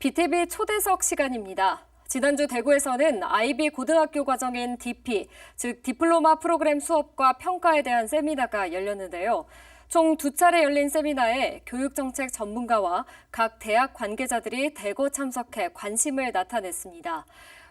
BTV 초대석 시간입니다. 지난주 대구에서는 IB 고등학교 과정인 DP, 즉 디플로마 프로그램 수업과 평가에 대한 세미나가 열렸는데요. 총 2차례 열린 세미나에 교육정책 전문가와 각 대학 관계자들이 대거 참석해 관심을 나타냈습니다.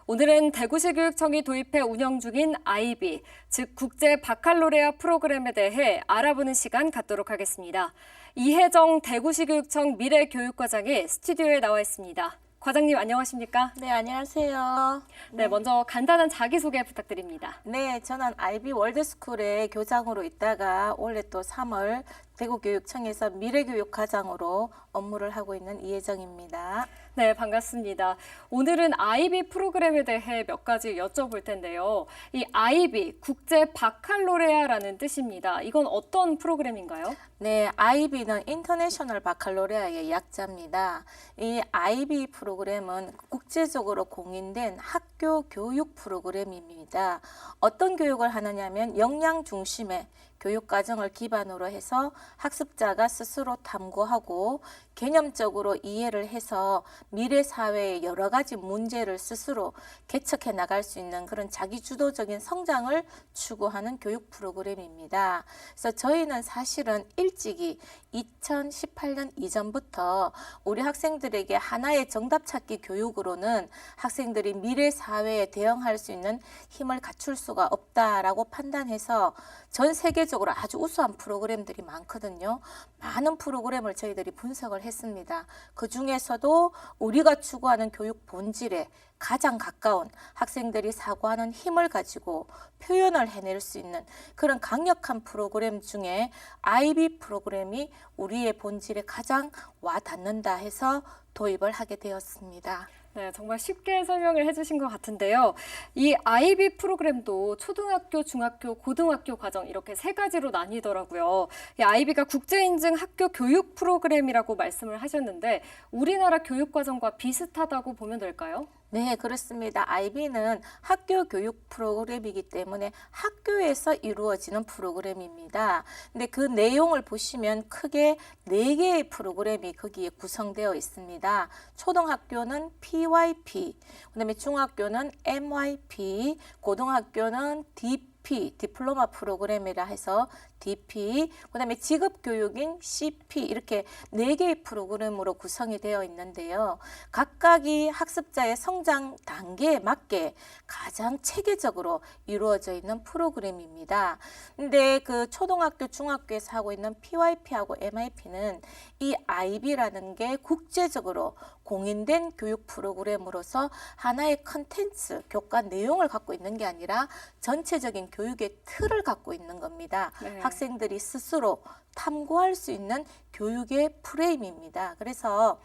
오늘은 대구시 교육청이 도입해 운영 중인 IB, 즉 국제 바칼로레아 프로그램에 대해 알아보는 시간 갖도록 하겠습니다. 이혜정 대구시 교육청 미래교육과장이 스튜디오에 나와 있습니다. 과장님 안녕하십니까? 네, 안녕하세요. 네, 먼저 간단한 자기소개 부탁드립니다. 네, 저는 IB 월드스쿨의 교장으로 있다가 올해 또 3월 대구교육청에서 미래교육과장으로 업무를 하고 있는 이혜정입니다. 네, 반갑습니다. 오늘은 IB 프로그램에 대해 몇 가지 여쭤볼 텐데요. 이 IB, 국제 바칼로레아라는 뜻입니다. 이건 어떤 프로그램인가요? 네, IB는 인터내셔널 바칼로레아의 약자입니다. 이 IB 프로그램은 국제적으로 공인된 학교 교육 프로그램입니다. 어떤 교육을 하느냐면 역량 중심의 교육 과정을 기반으로 해서 학습자가 스스로 탐구하고 개념적으로 이해를 해서 미래 사회의 여러 가지 문제를 스스로 개척해 나갈 수 있는 그런 자기주도적인 성장을 추구하는 교육 프로그램입니다. 그래서 저희는 사실은 일찍이 2018년 이전부터 우리 학생들에게 하나의 정답 찾기 교육으로는 학생들이 미래 사회에 대응할 수 있는 힘을 갖출 수가 없다라고 판단해서 전 세계적으로 아주 우수한 프로그램들이 많거든요. 많은 프로그램을 저희들이 분석을 했습니다. 그 중에서도 우리가 추구하는 교육 본질에 가장 가까운 학생들이 사고하는 힘을 가지고 표현을 해낼 수 있는 그런 강력한 프로그램 중에 IB 프로그램이 우리의 본질에 가장 와닿는다 해서 도입을 하게 되었습니다. 네, 정말 쉽게 설명을 해주신 것 같은데요. 이 IB 프로그램도 초등학교, 중학교, 고등학교 과정 이렇게 세 가지로 나뉘더라고요. 이 IB가 국제인증 학교 교육 프로그램이라고 말씀을 하셨는데 우리나라 교육 과정과 비슷하다고 보면 될까요? 네, 그렇습니다. IB는 학교 교육 프로그램이기 때문에 학교에서 이루어지는 프로그램입니다. 근데 그 내용을 보시면 크게 4개의 프로그램이 거기에 구성되어 있습니다. 초등학교는 PYP, 그다음에 중학교는 MYP, 고등학교는 DP, 디플로마 프로그램이라 해서 DP, 그다음에 직업교육인 CP 이렇게 4개의 프로그램으로 구성이 되어 있는데요. 각각이 학습자의 성장 단계에 맞게 가장 체계적으로 이루어져 있는 프로그램입니다. 근데 그 초등학교, 중학교에서 하고 있는 PYP하고 MIP는 이 IB라는 게 국제적으로 공인된 교육 프로그램으로서 하나의 컨텐츠, 교과 내용을 갖고 있는 게 아니라 전체적인 교육의 틀을 갖고 있는 겁니다. 네. 학생들이 스스로 탐구할 수 있는 교육의 프레임입니다. 그래서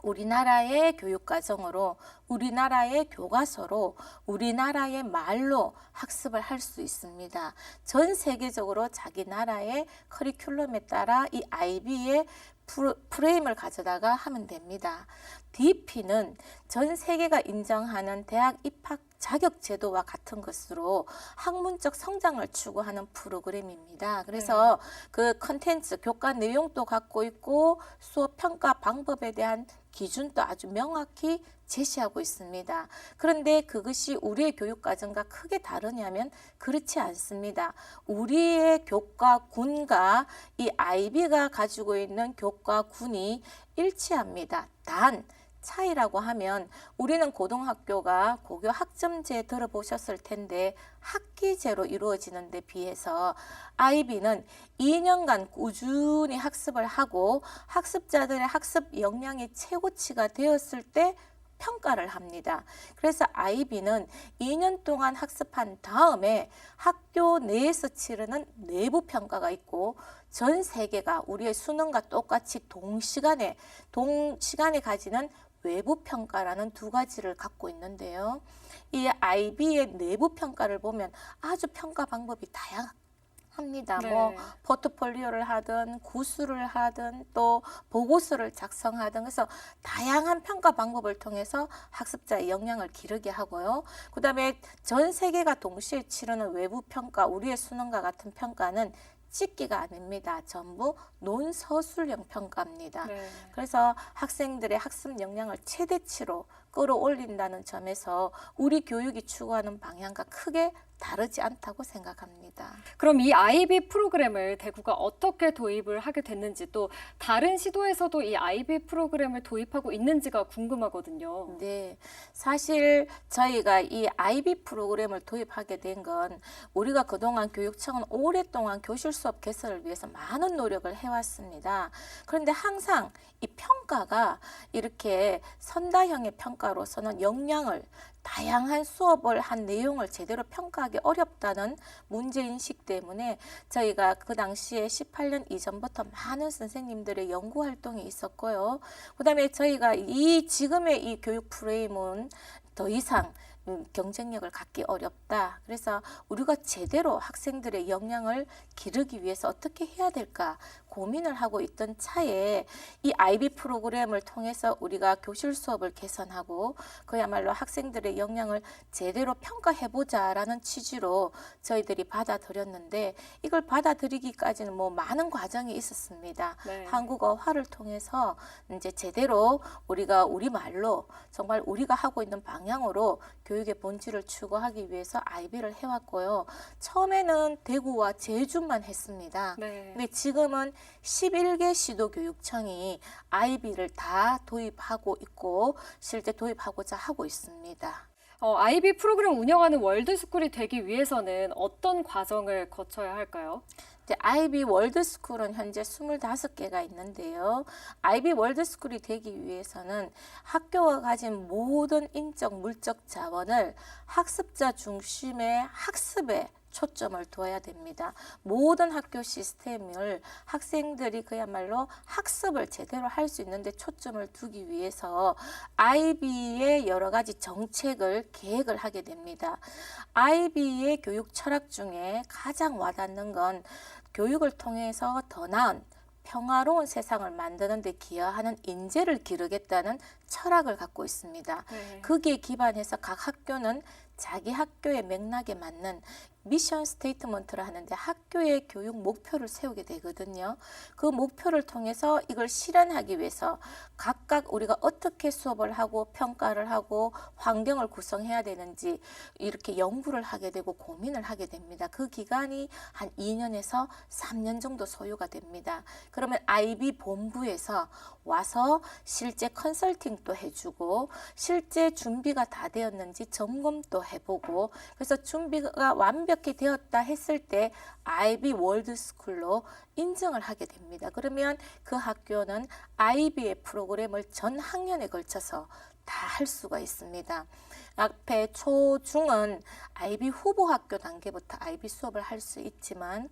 우리나라의 교육과정으로, 우리나라의 교과서로, 우리나라의 말로 학습을 할 수 있습니다. 전 세계적으로 자기 나라의 커리큘럼에 따라 이 IB의 프레임을 가져다가 하면 됩니다. DP는 전 세계가 인정하는 대학 입학 자격 제도와 같은 것으로 학문적 성장을 추구하는 프로그램입니다. 그래서 그 컨텐츠, 교과 내용도 갖고 있고 수업 평가 방법에 대한 기준도 아주 명확히 제시하고 있습니다. 그런데 그것이 우리의 교육과정과 크게 다르냐면 그렇지 않습니다. 우리의 교과군과 이 IB가 가지고 있는 교과군이 일치합니다. 단 차이라고 하면 우리는 고등학교가 고교 학점제 들어보셨을 텐데 학기제로 이루어지는 데 비해서 IB는 2년간 꾸준히 학습을 하고 학습자들의 학습 역량이 최고치가 되었을 때 평가를 합니다. 그래서 IB는 2년 동안 학습한 다음에 학교 내에서 치르는 내부 평가가 있고 전 세계가 우리의 수능과 똑같이 동시간에 가지는 외부 평가라는 2가지를 갖고 있는데요. 이 IB의 내부 평가를 보면 아주 평가 방법이 다양합니다. 네. 뭐 포트폴리오를 하든 구술을 하든 또 보고서를 작성하든 그래서 다양한 평가 방법을 통해서 학습자의 역량을 기르게 하고요. 그다음에 전 세계가 동시에 치르는 외부 평가, 우리의 수능과 같은 평가는 찍기가 아닙니다. 전부 논서술형 평가입니다. 네. 그래서 학생들의 학습 역량을 최대치로 끌어올린다는 점에서 우리 교육이 추구하는 방향과 크게 다르지 않다고 생각합니다. 그럼 이 IB 프로그램을 대구가 어떻게 도입을 하게 됐는지 또 다른 시도에서도 이 IB 프로그램을 도입하고 있는지가 궁금하거든요. 네, 사실 저희가 이 IB 프로그램을 도입하게 된 건 우리가 그동안 교육청은 오랫동안 교실 수업 개선을 위해서 많은 노력을 해왔습니다. 그런데 항상 이 평가가 이렇게 선다형의 평가로서는 역량을 다양한 수업을 한 내용을 제대로 평가하기 어렵다는 문제인식 때문에 저희가 그 당시에 18년 이전부터 많은 선생님들의 연구 활동이 있었고요. 그다음에 저희가 지금의 이 교육 프레임은 더 이상 경쟁력을 갖기 어렵다. 그래서 우리가 제대로 학생들의 역량을 기르기 위해서 어떻게 해야 될까 고민을 하고 있던 차에 이 IB 프로그램을 통해서 우리가 교실 수업을 개선하고 그야말로 학생들의 역량을 제대로 평가해보자라는 취지로 저희들이 받아들였는데 이걸 받아들이기까지는 뭐 많은 과정이 있었습니다. 네. 한국어화를 통해서 이제 제대로 우리가 우리말로 정말 우리가 하고 있는 방향으로 교육의 본질을 추구하기 위해서 IB를 해왔고요. 처음에는 대구와 제주만 했습니다. 네. 근데 지금은 11개 시도교육청이 IB를 다 도입하고 있고 실제 도입하고자 하고 있습니다. IB 프로그램 운영하는 월드스쿨이 되기 위해서는 어떤 과정을 거쳐야 할까요? IB 월드스쿨은 현재 25개가 있는데요. IB 월드스쿨이 되기 위해서는 학교가 가진 모든 인적, 물적 자원을 학습자 중심의 학습에 초점을 두어야 됩니다. 모든 학교 시스템을 학생들이 그야말로 학습을 제대로 할 수 있는데 초점을 두기 위해서 IB의 여러 가지 정책을 계획을 하게 됩니다. IB의 교육 철학 중에 가장 와닿는 건 교육을 통해서 더 나은 평화로운 세상을 만드는 데 기여하는 인재를 기르겠다는 철학을 갖고 있습니다. 네. 거기에 기반해서 각 학교는 자기 학교의 맥락에 맞는 미션 스테이트먼트를 하는데 학교의 교육 목표를 세우게 되거든요. 그 목표를 통해서 이걸 실현하기 위해서 각각 우리가 어떻게 수업을 하고 평가를 하고 환경을 구성해야 되는지 이렇게 연구를 하게 되고 고민을 하게 됩니다. 그 기간이 한 2년에서 3년 정도 소요가 됩니다. 그러면 IB 본부에서 와서 실제 컨설팅도 해주고 실제 준비가 다 되었는지 점검도 해보고 그래서 준비가 완벽히 되었다 했을 때 IB 월드스쿨로 인정을 하게 됩니다. 그러면 그 학교는 IB의 프로그램을 전 학년에 걸쳐서 다 할 수가 있습니다. 앞에 초, 중은 IB 후보 학교 단계부터 IB 수업을 할 수 있지만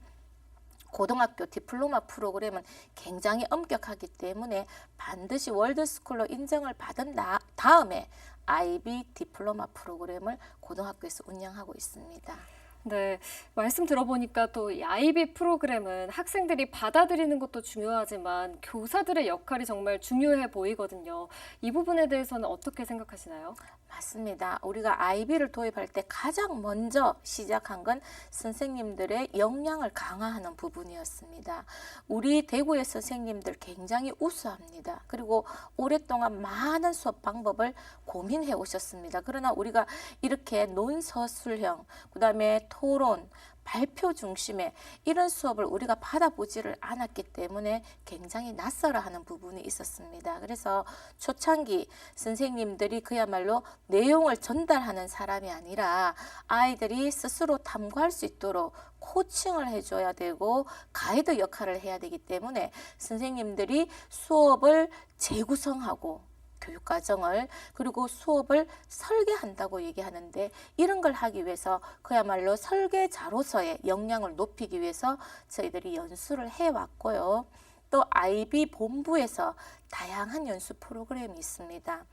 고등학교 디플로마 프로그램은 굉장히 엄격하기 때문에 반드시 월드스쿨로 인정을 받은 다음에 IB 디플로마 프로그램을 고등학교에서 운영하고 있습니다. 네, 말씀 들어보니까 또 이 IB 프로그램은 학생들이 받아들이는 것도 중요하지만 교사들의 역할이 정말 중요해 보이거든요. 이 부분에 대해서는 어떻게 생각하시나요? 맞습니다. 우리가 IB를 도입할 때 가장 먼저 시작한 건 선생님들의 역량을 강화하는 부분이었습니다. 우리 대구의 선생님들 굉장히 우수합니다. 그리고 오랫동안 많은 수업 방법을 고민해 오셨습니다. 그러나 우리가 이렇게 논서술형, 그다음에 토론, 발표 중심의 이런 수업을 우리가 받아보지를 않았기 때문에 굉장히 낯설어하는 부분이 있었습니다. 그래서 초창기 선생님들이 그야말로 내용을 전달하는 사람이 아니라 아이들이 스스로 탐구할 수 있도록 코칭을 해줘야 되고 가이드 역할을 해야 되기 때문에 선생님들이 수업을 재구성하고 교육과정을 그리고 수업을 설계한다고 얘기하는데 이런 걸 하기 위해서 그야말로 설계자로서의 역량을 높이기 위해서 저희들이 연수를 해왔고요. 또 IB 본부에서 다양한 연수 프로그램이 있습니다.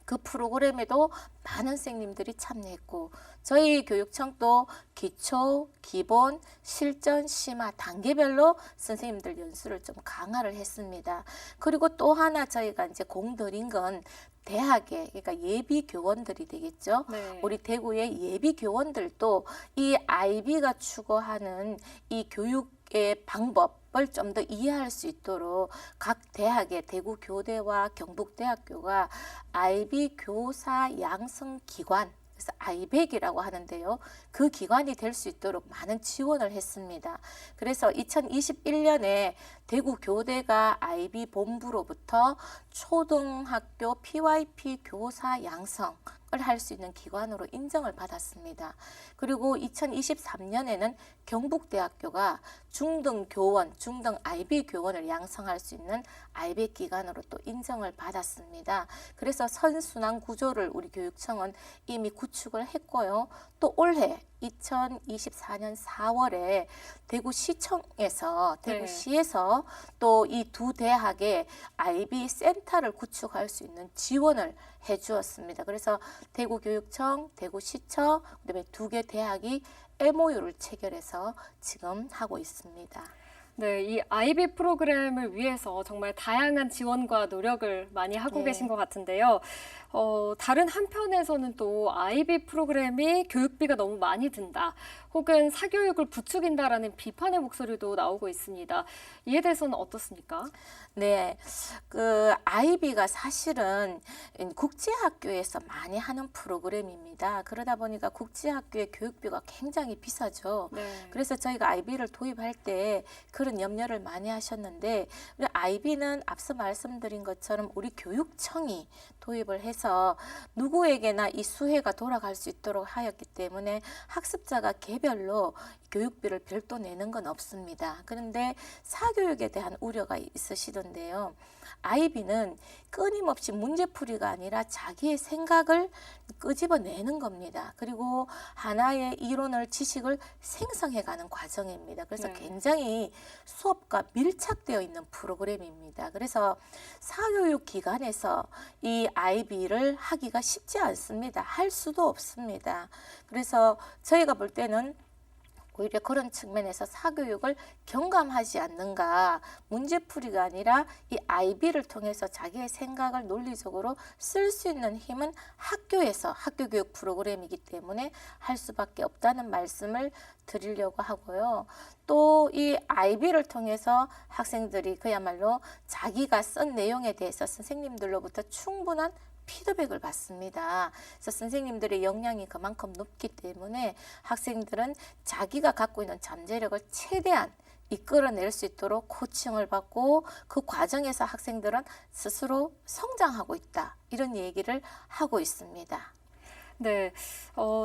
그 프로그램에도 많은 선생님들이 참여했고 저희 교육청도 기초, 기본, 실전, 심화 단계별로 선생님들 연수를 좀 강화를 했습니다. 그리고 또 하나 저희가 이제 공들인 건 대학의 그러니까 예비 교원들이 되겠죠. 네. 우리 대구의 예비 교원들도 이 IB가 추구하는 이 교육 교육의 방법을 좀 더 이해할 수 있도록 각 대학의 대구 교대와 경북대학교가 IB 교사 양성 기관, 그래서 아이백이라고 하는데요. 그 기관이 될 수 있도록 많은 지원을 했습니다. 그래서 2021년에 대구 교대가 IB 본부로부터 초등학교 PYP 교사 양성을 할 수 있는 기관으로 인정을 받았습니다. 그리고 2023년에는 경북대학교가 중등 교원, 중등 IB 교원을 양성할 수 있는 아이백 기관으로 또 인정을 받았습니다. 그래서 선순환 구조를 우리 교육청은 이미 구축을 했고요. 또 올해 2024년 4월에 대구시청에서 대구시에서 또 이 두 대학의 IB 센터를 구축할 수 있는 지원을 해주었습니다. 그래서 대구교육청, 대구시청, 그다음에 두 개 대학이 MOU를 체결해서 지금 하고 있습니다. 네, 이 IB 프로그램을 위해서 정말 다양한 지원과 노력을 많이 하고 계신 것 같은데요. 다른 한편에서는 또 IB 프로그램이 교육비가 너무 많이 든다, 혹은 사교육을 부추긴다라는 비판의 목소리도 나오고 있습니다. 이에 대해서는 어떻습니까? 네, 그 IB가 사실은 국제학교에서 많이 하는 프로그램입니다. 그러다 보니까 국제학교의 교육비가 굉장히 비싸죠. 네. 그래서 저희가 IB를 도입할 때 그런 염려를 많이 하셨는데, IB는 앞서 말씀드린 것처럼 우리 교육청이 도입을 해서 누구에게나 이 수혜가 돌아갈 수 있도록 하였기 때문에 학습자가 개별로 교육비를 별도 내는 건 없습니다. 그런데 사교육에 대한 우려가 있으시던데요. IB는 끊임없이 문제풀이가 아니라 자기의 생각을 끄집어내는 겁니다. 그리고 하나의 이론을, 지식을 생성해가는 과정입니다. 그래서 네. 굉장히 수업과 밀착되어 있는 프로그램입니다. 그래서 사교육 기관에서 이 IB를 하기가 쉽지 않습니다. 할 수도 없습니다. 그래서 저희가 볼 때는 오히려 그런 측면에서 사교육을 경감하지 않는가, 문제풀이가 아니라 이 IB를 통해서 자기의 생각을 논리적으로 쓸 수 있는 힘은 학교에서, 학교교육 프로그램이기 때문에 할 수밖에 없다는 말씀을 드리려고 하고요. 또 이 IB를 통해서 학생들이 그야말로 자기가 쓴 내용에 대해서 선생님들로부터 충분한 피드백을 받습니다. 그래서 선생님들의 역량이 그만큼 높기 때문에 학생들은 자기가 갖고 있는 잠재력을 최대한 이끌어낼 수 있도록 코칭을 받고, 그 과정에서 학생들은 스스로 성장하고 있다, 이런 얘기를 하고 있습니다. 네,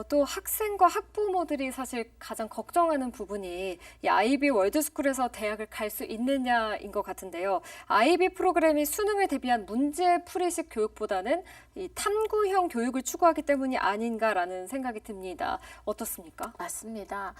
또 학생과 학부모들이 사실 가장 걱정하는 부분이 이 IB 월드스쿨에서 대학을 갈 수 있느냐인 것 같은데요. IB 프로그램이 수능에 대비한 문제풀이식 교육보다는 이 탐구형 교육을 추구하기 때문이 아닌가라는 생각이 듭니다. 어떻습니까? 맞습니다.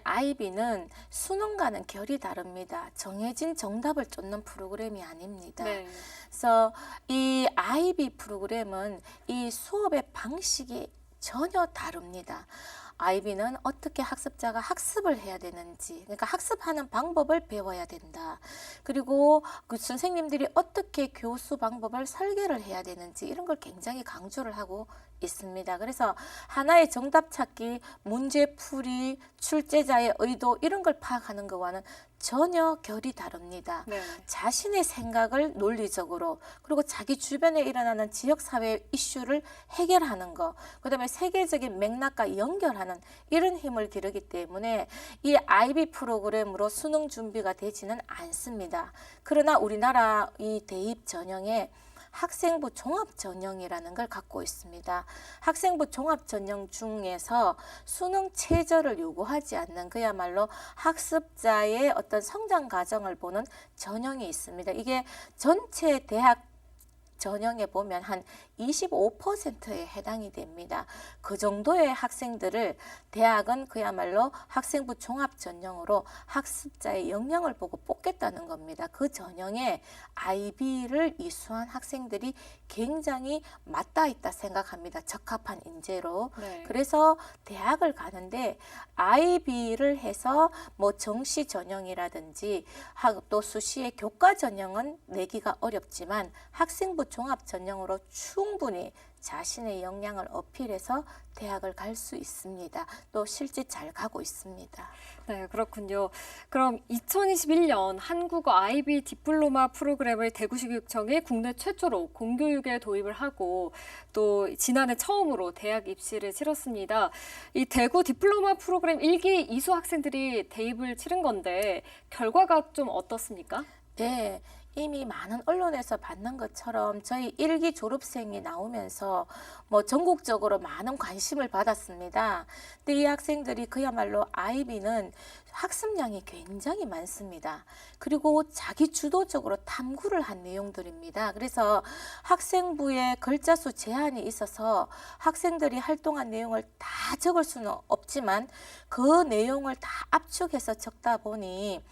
IB는 수능과는 결이 다릅니다. 정해진 정답을 쫓는 프로그램이 아닙니다. 네. 그래서 이 IB 프로그램은 이 수업의 방식이 전혀 다릅니다. IB는 어떻게 학습자가 학습을 해야 되는지, 그러니까 학습하는 방법을 배워야 된다. 그리고 그 선생님들이 어떻게 교수 방법을 설계를 해야 되는지, 이런 걸 굉장히 강조를 하고 있습니다. 그래서 하나의 정답 찾기, 문제풀이, 출제자의 의도, 이런 걸 파악하는 것과는 전혀 결이 다릅니다. 네. 자신의 생각을 논리적으로, 그리고 자기 주변에 일어나는 지역사회 이슈를 해결하는 것, 그 다음에 세계적인 맥락과 연결하는 이런 힘을 기르기 때문에 이 IB 프로그램으로 수능 준비가 되지는 않습니다. 그러나 우리나라 이 대입 전형에 학생부 종합전형이라는 걸 갖고 있습니다. 학생부 종합전형 중에서 수능 최저를 요구하지 않는, 그야말로 학습자의 어떤 성장 과정을 보는 전형이 있습니다. 이게 전체 대학 전형에 보면 한 25%에 해당이 됩니다. 그 정도의 학생들을 대학은 그야말로 학생부 종합 전형으로 학습자의 역량을 보고 뽑겠다는 겁니다. 그 전형에 IB를 이수한 학생들이 굉장히 맞닿아 있다 생각합니다. 적합한 인재로. 네. 그래서 대학을 가는데 IB를 해서 뭐 정시 전형이라든지 또 수시의 교과 전형은 내기가 어렵지만 학생부 학생부 종합 전형으로 충분히 자신의 역량을 어필해서 대학을 갈 수 있습니다. 또 실제 잘 가고 있습니다. 네, 그렇군요. 그럼 2021년 한국어 IB 디플로마 프로그램을 대구시교육청이 국내 최초로 공교육에 도입을 하고 또 지난해 처음으로 대학 입시를 치렀습니다. 이 대구 디플로마 프로그램 1기 이수 학생들이 대입을 치른 건데 결과가 좀 어떻습니까? 네, 이미 많은 언론에서 봤는 것처럼 저희 1기 졸업생이 나오면서 전국적으로 많은 관심을 받았습니다. 근데 이 학생들이 그야말로 아이비는 학습량이 굉장히 많습니다. 그리고 자기 주도적으로 탐구를 한 내용들입니다. 그래서 학생부에 글자 수 제한이 있어서 학생들이 활동한 내용을 다 적을 수는 없지만 그 내용을 다 압축해서 적다 보니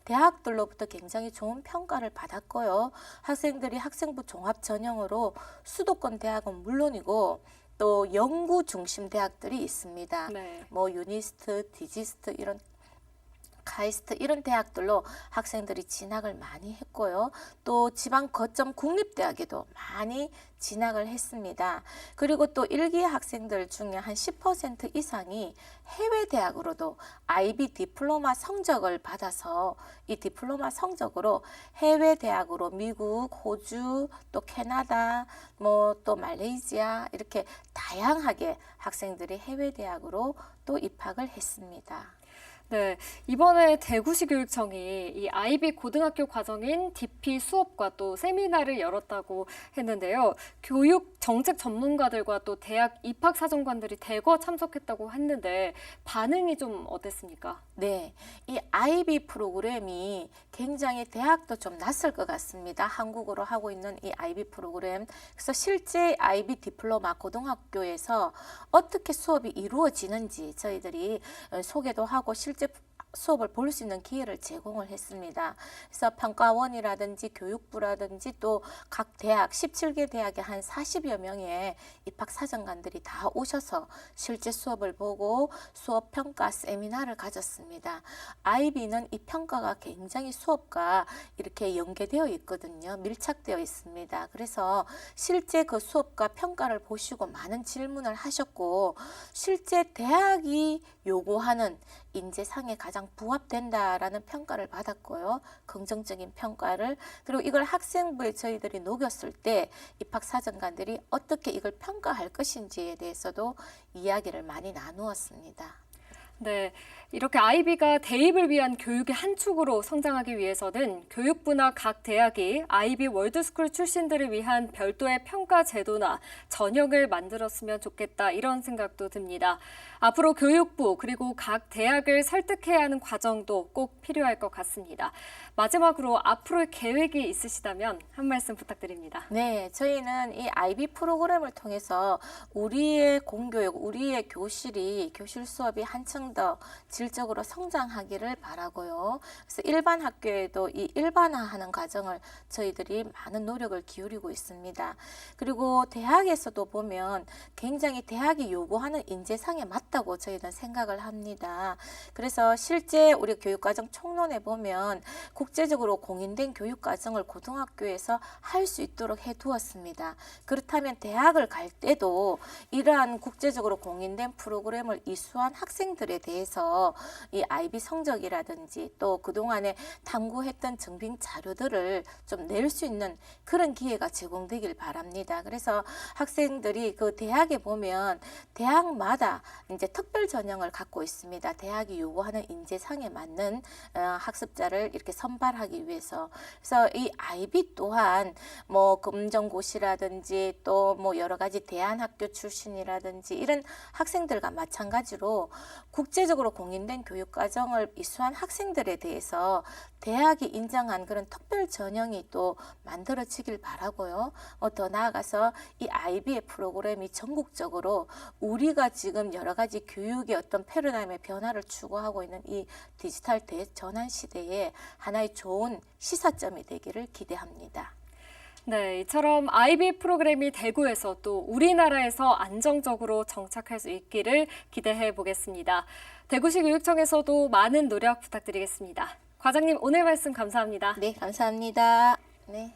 대학들로부터 굉장히 좋은 평가를 받았고요. 학생들이 학생부 종합 전형으로 수도권 대학은 물론이고 또 연구 중심 대학들이 있습니다. 네. 유니스트, 디지스트 이런 카이스트 이런 대학들로 학생들이 진학을 많이 했고요. 또 지방 거점 국립대학에도 많이 진학을 했습니다. 그리고 또 1기 학생들 중에 한 10% 이상이 해외 대학으로도 IB 디플로마 성적을 받아서 이 디플로마 성적으로 해외 대학으로 미국, 호주, 또 캐나다, 또 말레이시아 이렇게 다양하게 학생들이 해외 대학으로 또 입학을 했습니다. 네, 이번에 대구시 교육청이 이 IB 고등학교 과정인 DP 수업과 또 세미나를 열었다고 했는데요. 교육 정책 전문가들과 또 대학 입학 사정관들이 대거 참석했다고 했는데 반응이 좀 어땠습니까? 네, 이 IB 프로그램이 굉장히 대학도 좀 낯설 것 같습니다. 한국어로 하고 있는 이 IB 프로그램. 그래서 실제 IB 디플로마 고등학교에서 어떻게 수업이 이루어지는지 저희들이 소개도 하고 실제 수업을 볼 수 있는 기회를 제공을 했습니다. 그래서 평가원이라든지 교육부라든지 또 각 대학, 17개 대학의 한 40여 명의 입학사정관들이 다 오셔서 실제 수업을 보고 수업 평가 세미나를 가졌습니다. IB는 이 평가가 굉장히 수업과 이렇게 연계되어 있거든요. 밀착되어 있습니다. 그래서 실제 그 수업과 평가를 보시고 많은 질문을 하셨고 실제 대학이 요구하는 인재상에 가장 부합된다라는 평가를 받았고요. 긍정적인 평가를. 그리고 이걸 학생부에 저희들이 녹였을 때 입학사정관들이 어떻게 이걸 평가할 것인지에 대해서도 이야기를 많이 나누었습니다. 네, 이렇게 IB가 대입을 위한 교육의 한 축으로 성장하기 위해서는 교육부나 각 대학이 IB 월드스쿨 출신들을 위한 별도의 평가 제도나 전형을 만들었으면 좋겠다 이런 생각도 듭니다. 앞으로 교육부 그리고 각 대학을 설득해야 하는 과정도 꼭 필요할 것 같습니다. 마지막으로 앞으로의 계획이 있으시다면 한 말씀 부탁드립니다. 네, 저희는 이 IB 프로그램을 통해서 우리의 공교육, 우리의 교실 수업이 한층 더 질적으로 성장하기를 바라고요. 그래서 일반 학교에도 이 일반화하는 과정을 저희들이 많은 노력을 기울이고 있습니다. 그리고 대학에서도 보면 굉장히 대학이 요구하는 인재상에 맞다고 저희는 생각을 합니다. 그래서 실제 우리 교육과정 총론에 보면 국제적으로 공인된 교육과정을 고등학교에서 할 수 있도록 해두었습니다. 그렇다면 대학을 갈 때도 이러한 국제적으로 공인된 프로그램을 이수한 학생들에 대해서 이 IB 성적이라든지 또 그동안에 탐구했던 증빙 자료들을 좀 낼 수 있는 그런 기회가 제공되길 바랍니다. 그래서 학생들이 그 대학에 보면 대학마다 이제 특별 전형을 갖고 있습니다. 대학이 요구하는 인재상에 맞는 학습자를 이렇게 선발하기 위해서. 그래서 이 IB 또한 금정고시라든지 또 여러 가지 대안학교 출신이라든지 이런 학생들과 마찬가지로 국제적으로 공인된 교육과정을 이수한 학생들에 대해서 대학이 인정한 그런 특별 전형이 또 만들어지길 바라고요. 더 나아가서 이 IB의 프로그램이 전국적으로 우리가 지금 여러 가지 교육의 어떤 패러다임의 변화를 추구하고 있는 이 디지털 대전환 시대에 하나의 좋은 시사점이 되기를 기대합니다. 네, 이처럼 IB 프로그램이 대구에서 또 우리나라에서 안정적으로 정착할 수 있기를 기대해 보겠습니다. 대구시 교육청에서도 많은 노력 부탁드리겠습니다. 과장님, 오늘 말씀 감사합니다. 네, 감사합니다. 네.